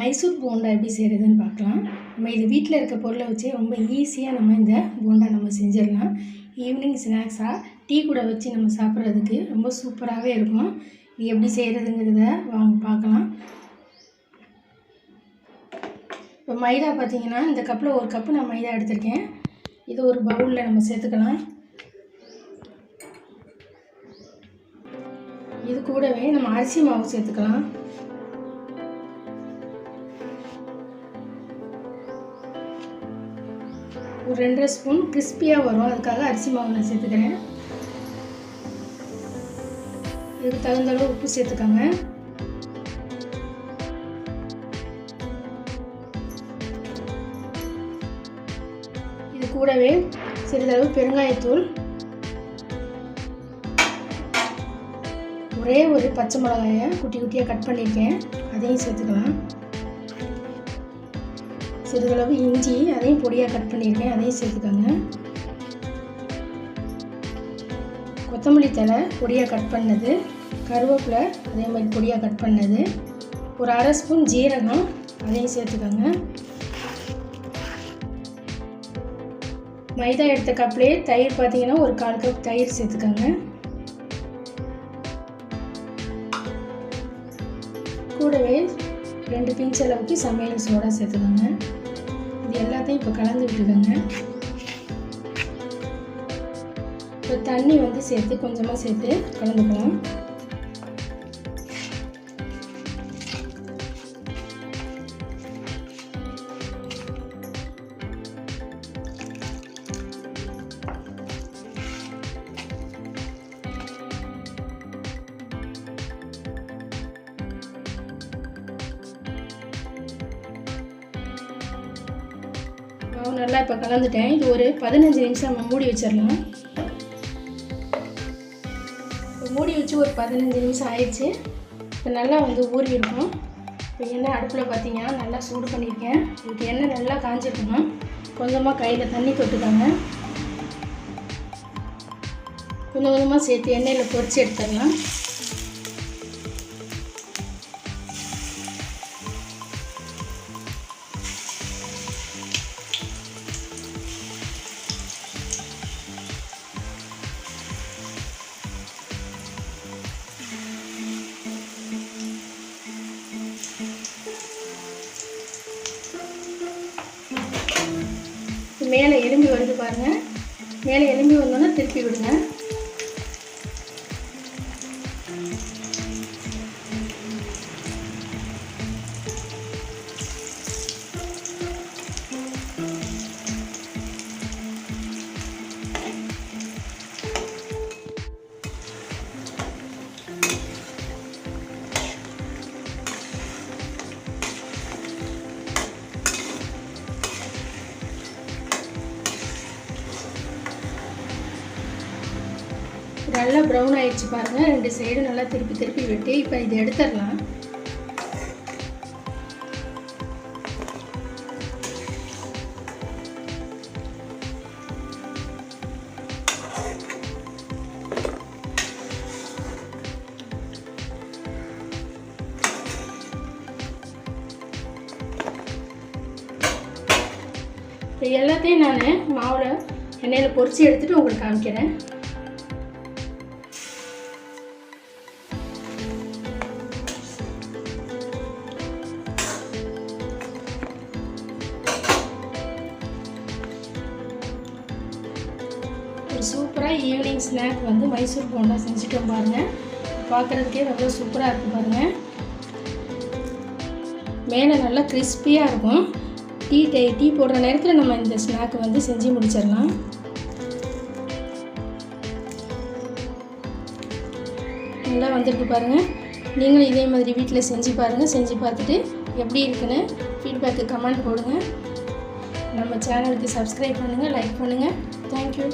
மைசூர் போண்டா எப்படி செய்கிறதுன்னு பார்க்கலாம். நம்ம இது வீட்டில் இருக்க பொருளை வச்சு ரொம்ப ஈஸியாக நம்ம இந்த போண்டா நம்ம செஞ்சிடலாம். ஈவினிங் ஸ்நாக்ஸாக டீ கூட வச்சு நம்ம சாப்பிட்றதுக்கு ரொம்ப சூப்பராகவே இருக்கும். இது எப்படி செய்கிறதுங்கிறத வாங்க பார்க்கலாம். இப்போ மைதா பார்த்திங்கன்னா இந்த கப்பில் ஒரு கப்பு நான் மைதா எடுத்திருக்கேன். இது ஒரு பவுலில் நம்ம சேர்த்துக்கலாம். இது கூடவே நம்ம அரிசி மாவு சேர்த்துக்கலாம். ஒரு 2 ஸ்பூன் கிறிஸ்பியாக வரும், அதுக்காக அரிசி மாவு நான் சேர்த்துக்கிறேன். இதுக்கு தகுந்த அளவு உப்பு சேர்த்துக்கோங்க. இது கூடவே சிறிதளவு பெருங்காயத்தூள், ஒரே ஒரு பச்சை மிளகாயை குட்டி குட்டியாக கட் பண்ணியிருக்கேன், அதையும் சேர்த்துக்கலாம். சிறிதளவு இஞ்சி, அதையும் பொடியாக கட் பண்ணியிருக்கேன், அதையும் சேர்த்துக்கோங்க. கொத்தமல்லி தழை பொடியாக கட் பண்ணது, கருவேப்பிலை அதே மாதிரி பொடியாக கட் பண்ணது, ஒரு 1/2 ஸ்பூன் ஜீரகம், அதையும் சேர்த்துக்கோங்க. மைதா எடுத்த கப்லேயே தயிர் பார்த்தீங்கன்னா ஒரு 1/4 கப் தயிர் சேர்த்துக்கோங்க. கூடவே 2 பிஞ்ச் அளவுக்கு சமையல் சோடா சேர்த்துக்கோங்க. இது எல்லாத்தையும் இப்போ கலந்து விட்டுக்கோங்க. இப்போ தண்ணி சேர்த்து கொஞ்சமாக சேர்த்து கலந்துக்கலாம். நல்லா இப்போ கலந்துட்டேன். இது ஒரு 15 நிமிஷம் நம்ம மூடி வச்சிடலாம். இப்போ மூடி வச்சு ஒரு 15 நிமிஷம் ஆயிடுச்சு. இப்போ நல்லா ஊறி இருக்கும். இப்போ எண்ணெய் அடுப்பில் பார்த்தீங்கன்னா நல்லா சூடு பண்ணியிருக்கேன். இதுக்கு எண்ணெய் நல்லா காஞ்சிருக்கணும். கொஞ்சமாக கையில் தண்ணி தொட்டுக்கோங்க. கொஞ்சம் கொஞ்சமாக சேர்த்து எண்ணெயில் பொரிச்சு எடுத்துடலாம். மேலே எலும்பி வருது பாருங்கள். மேலே எலும்பி வந்தோன்னா திருப்பி விடுங்க. நல்லா ப்ரௌன் ஆயிடுச்சு பாருங்கள். 2 சைடு நல்லா திருப்பி திருப்பி விட்டு இப்போ இதை எடுத்துடலாம். இப்போ எல்லாத்தையும் நான் மாவில் எண்ணெயில் பொரிச்சு எடுத்துகிட்டு உங்களுக்கு காமிக்கிறேன். சூப்பராக ஈவினிங் ஸ்நாக் மைசூர் போண்டா செஞ்சுட்டோம் பாருங்கள். பார்க்குறதுக்கே ரொம்ப சூப்பராக இருக்கும் பாருங்கள். மேலே நல்லா கிறிஸ்பியாக இருக்கும். டீ போடுற நேரத்தில் நம்ம இந்த ஸ்நாக் செஞ்சு முடிச்சிடலாம். நல்லா வந்திருக்கு பாருங்கள். நீங்களும் இதே மாதிரி வீட்டில் செஞ்சு பாருங்கள். செஞ்சு பார்த்துட்டு எப்படி இருக்குன்னு ஃபீட்பேக்கு கமெண்ட் போடுங்க. நம்ம சேனலுக்கு சப்ஸ்கிரைப் பண்ணுங்கள், லைக் பண்ணுங்கள். தேங்க்யூ.